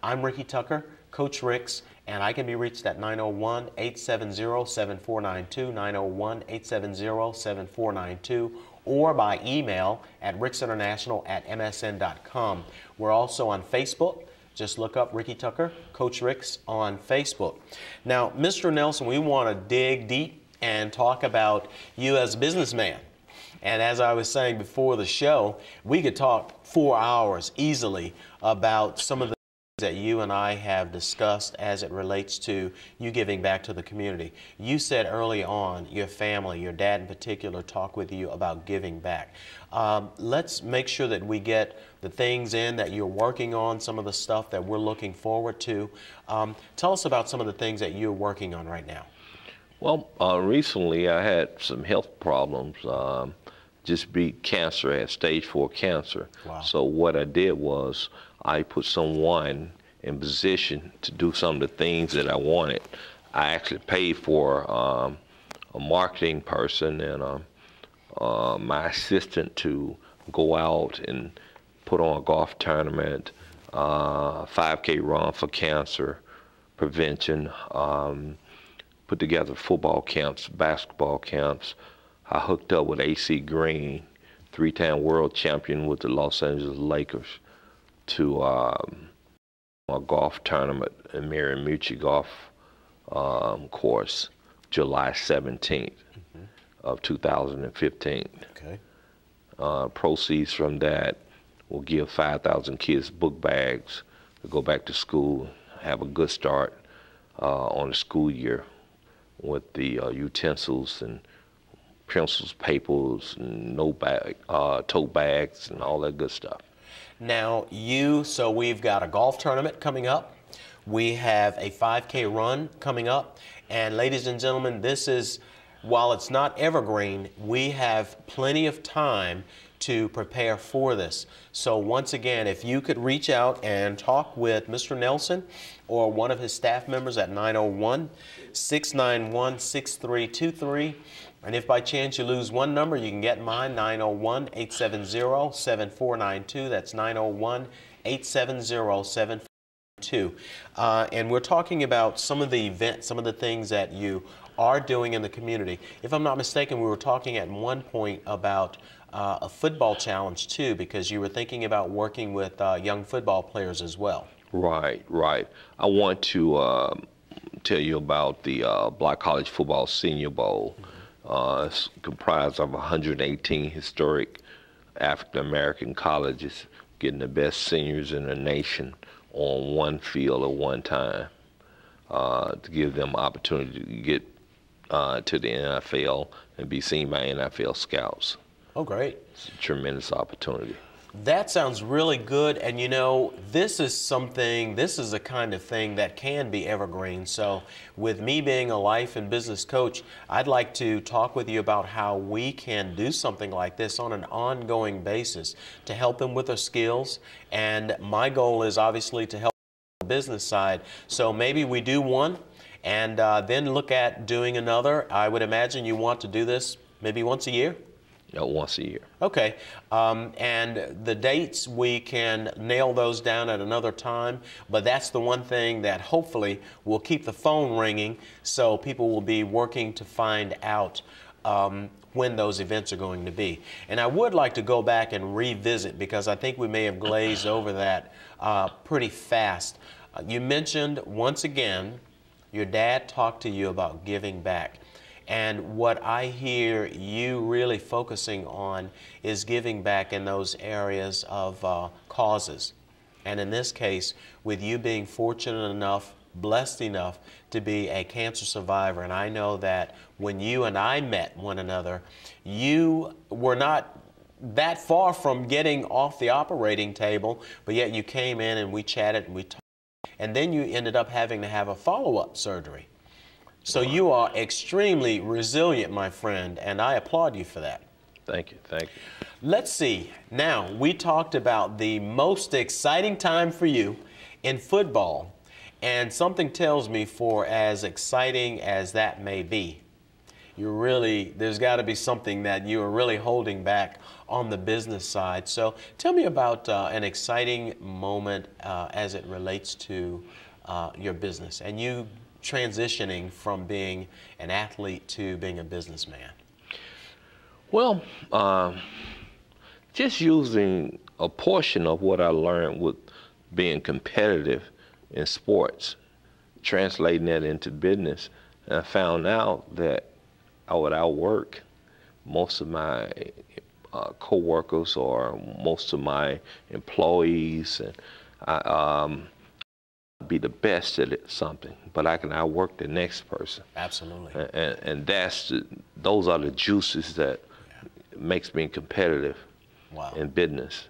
I'm Ricky Tucker, Coach RIX, and I can be reached at 901-870-7492, 901-870-7492, or by email at rixinternational@msn.com. We're also on Facebook. Just look up Ricky Tucker, Coach RIX on Facebook. Now, Mr. Nelson, we want to dig deep and talk about you as a businessman. And as I was saying before the show, we could talk 4 hours easily about some of the that you and I have discussed as it relates to you giving back to the community. You said early on your family, your dad in particular, talked with you about giving back. Let's make sure that we get the things in that you're working on, some of the stuff that we're looking forward to. Tell us about some of the things that you're working on right now. Well, recently I had some health problems. Just beat cancer, I had stage 4 cancer. Wow. So what I did was I put someone in position to do some of the things that I wanted. I actually paid for a marketing person and my assistant to go out and put on a golf tournament, 5K run for cancer prevention, put together football camps, basketball camps. I hooked up with AC Green, 3-time world champion with the Los Angeles Lakers, to a golf tournament in Miramichi Golf course, July 17th of 2015. Okay. Proceeds from that will give 5,000 kids book bags to go back to school, have a good start on the school year with the utensils and pencils, papers, and tote bags, and all that good stuff. Now, so we've got a golf tournament coming up. We have a 5K run coming up. And ladies and gentlemen, this is, while it's not evergreen, we have plenty of time to prepare for this. So once again, if you could reach out and talk with Mr. Nelson or one of his staff members at 901-691-6323. And if by chance you lose one number, you can get mine, 901-870-7492. That's 901-870-7492. And we're talking about some of the events, some of the things that you are doing in the community. If I'm not mistaken, we were talking at one point about a football challenge too, because you were thinking about working with young football players as well. Right, right. I want to tell you about the Black College Football Senior Bowl. It's comprised of 118 historic African-American colleges getting the best seniors in the nation on one field at one time to give them opportunity to get to the NFL and be seen by NFL scouts. Oh, great. It's a tremendous opportunity. That sounds really good, and you know, this is the kind of thing that can be evergreen. So with me being a life and business coach, I'd like to talk with you about how we can do something like this on an ongoing basis to help them with their skills, and my goal is obviously to help the business side. So maybe we do one and then look at doing another. I would imagine you want to do this maybe once a year? Once a year. Okay, and the dates, we can nail those down at another time, but that's the one thing that hopefully will keep the phone ringing, so people will be working to find out when those events are going to be. And I would like to go back and revisit, because I think we may have glazed over that pretty fast. You mentioned, once again, your dad talked to you about giving back. And what I hear you really focusing on is giving back in those areas of causes. And in this case, with you being fortunate enough, blessed enough to be a cancer survivor, and I know that when you and I met one another, you were not that far from getting off the operating table, but yet you came in and we chatted and we talked, and then you ended up having to have a follow-up surgery. So you are extremely resilient, my friend, and I applaud you for that. Thank you, thank you. Let's see. Now, we talked about the most exciting time for you in football, and something tells me, for as exciting as that may be, there's got to be something that you are really holding back on the business side. So tell me about an exciting moment as it relates to your business and you transitioning from being an athlete to being a businessman. Well, just using a portion of what I learned with being competitive in sports, translating that into business, and I found out that I would outwork most of my co-workers or most of my employees, and be the best at something, but I can outwork the next person. Absolutely. And those are the juices that makes me competitive in business.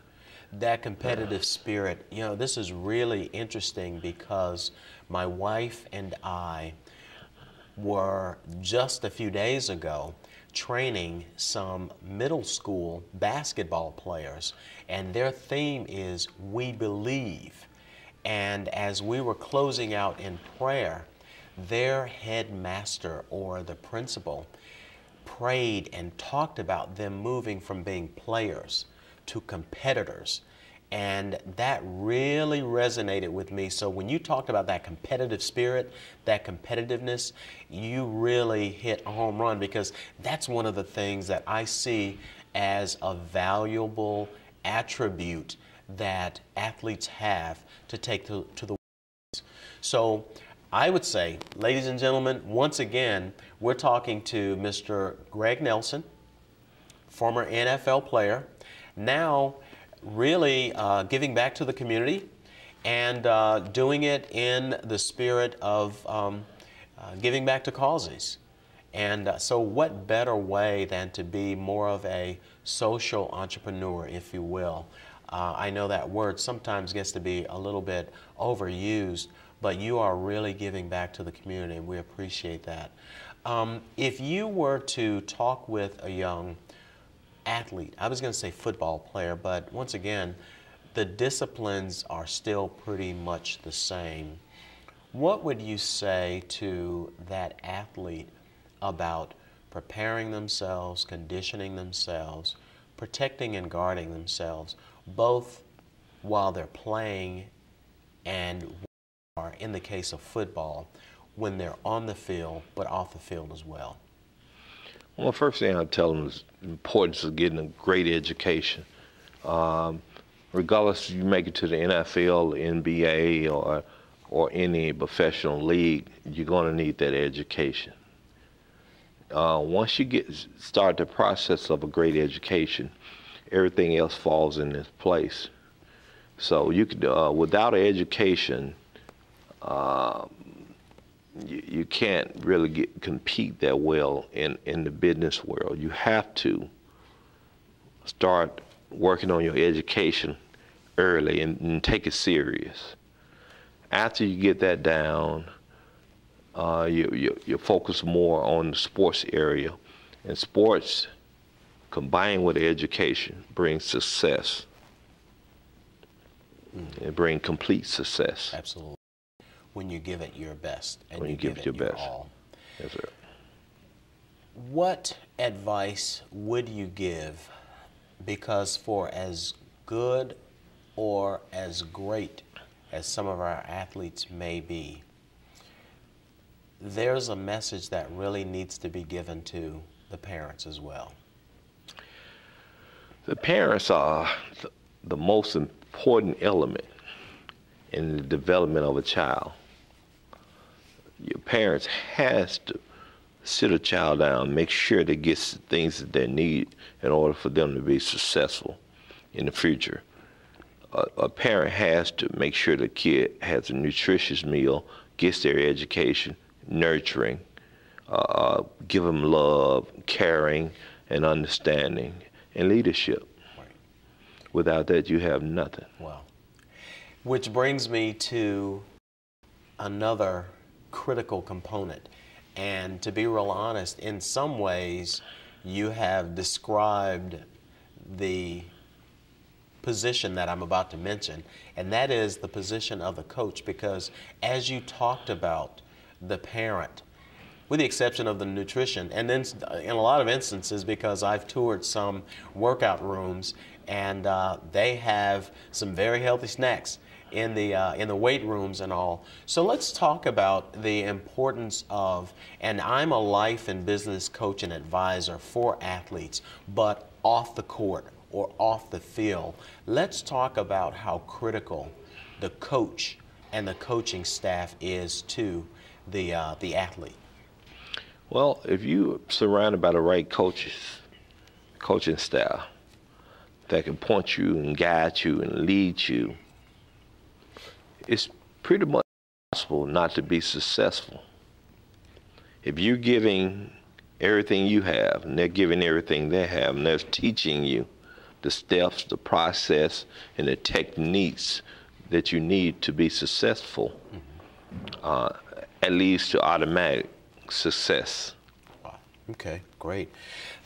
That competitive spirit, you know, this is really interesting because my wife and I were just a few days ago training some middle school basketball players, and their theme is "We Believe." And as we were closing out in prayer, their headmaster or the principal prayed and talked about them moving from being players to competitors. And that really resonated with me. So when you talked about that competitive spirit, that competitiveness, you really hit a home run, because that's one of the things that I see as a valuable attribute that athletes have to take to the world. So I would say, ladies and gentlemen, once again, we're talking to Mr. Greg Nelson, former NFL player, now really giving back to the community and doing it in the spirit of giving back to causes. And so what better way than to be more of a social entrepreneur, if you will. I know that word sometimes gets to be a little bit overused, but you are really giving back to the community, and we appreciate that. If you were to talk with a young athlete, I was going to say football player, but once again, the disciplines are still pretty much the same. What would you say to that athlete about preparing themselves, conditioning themselves, protecting and guarding themselves, both while they're playing and, or in the case of football, when they're on the field, but off the field as well? Well, first thing I'd tell them is the importance of getting a great education. Regardless if you make it to the NFL, NBA, or any professional league, you're going to need that education. Once you start the process of a great education, everything else falls in its place. So you could, without an education, you can't really compete that well in the business world. You have to start working on your education early and take it serious. After you get that down, you focus more on the sports area. And sports, combined with education, brings success. It brings complete success. Absolutely. When you give it your best and when you give it your best. All. Yes, sir. What advice would you give? Because for as good or as great as some of our athletes may be, there's a message that really needs to be given to the parents as well. The parents are the most important element in the development of a child. Your parents has to sit a child down, make sure they get the things that they need in order for them to be successful in the future. A parent has to make sure the kid has a nutritious meal, gets their education, nurturing, give them love, caring, and understanding, and leadership. Right. Without that, you have nothing. Well, which brings me to another critical component. And to be real honest, in some ways, you have described the position that I'm about to mention, and that is the position of the coach, because as you talked about the parent, with the exception of the nutrition. And then in a lot of instances, because I've toured some workout rooms, and they have some very healthy snacks in the weight rooms and all. So let's talk about the importance of, and I'm a life and business coach and advisor for athletes, but off the court or off the field. Let's talk about how critical the coach and the coaching staff is to the athlete. Well, if you're surrounded by the right coaching staff that can point you and guide you and lead you, it's pretty much possible not to be successful. If you're giving everything you have and they're giving everything they have, and they're teaching you the steps, the process, and the techniques that you need to be successful, at least to automatic success. Okay, great.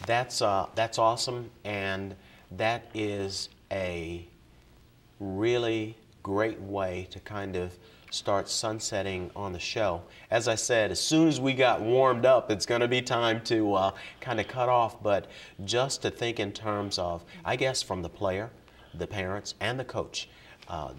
That's awesome, and that is a really great way to kind of start sunsetting on the show. As I said, as soon as we got warmed up, it's going to be time to kind of cut off, but just to think in terms of, I guess, from the player, the parents, and the coach,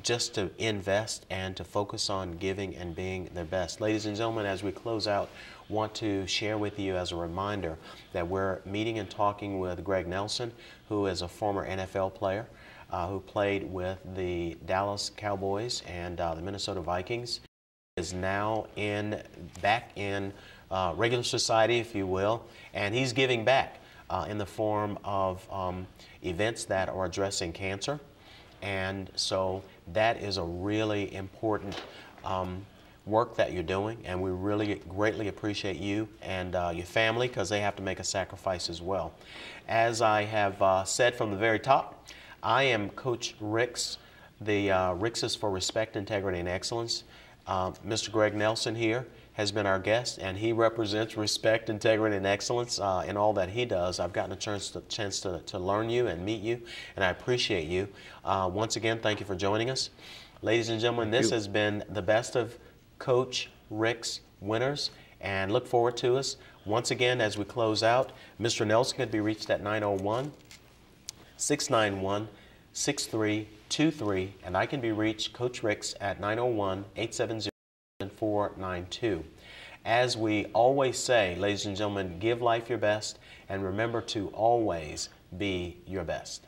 just to invest and to focus on giving and being their best. Ladies and gentlemen, as we close out, want to share with you as a reminder that we're meeting and talking with Greg Nelson, who is a former NFL player, who played with the Dallas Cowboys and the Minnesota Vikings, is now back in regular society, if you will, and he's giving back in the form of events that are addressing cancer. And so that is a really important work that you're doing, and we really greatly appreciate you and your family, because they have to make a sacrifice as well. As I have said from the very top, I am Coach RIX. The RIX is for Respect, Integrity, and Excellence. Mr. Greg Nelson here has been our guest, and he represents respect, integrity, and excellence in all that he does. I've gotten a chance to learn you and meet you, and I appreciate you. Once again, thank you for joining us. Ladies and gentlemen, this has been the Best of Coach RIX winners, and look forward to us. Once again, as we close out, Mr. Nelson can be reached at 901-691-6323, and I can be reached, Coach RIX, at 901-870-492. As we always say, ladies and gentlemen, give life your best, and remember to always be your best.